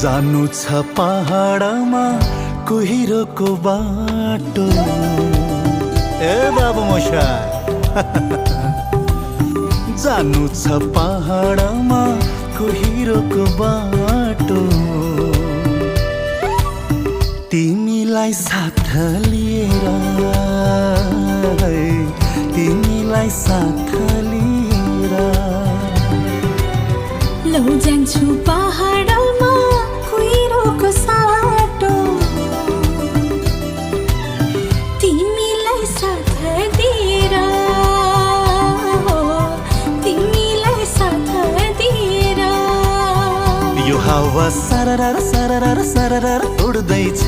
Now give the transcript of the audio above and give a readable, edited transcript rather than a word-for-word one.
जानु छ पहाडमा कुहिरोको बाटो। ए बाबु मशाय जानु छ पहाडमा कुहिरोको बाटो। तिमीलाई साथ लिएर, तिमीलाई साथ लिएर लौ जान्छु पहाडमा कुहिरोको साटो। तिमीलाई साथ दिएर, तिमीलाई साथ दिएर यो हावा सरर सरर सरर उड्दैछ।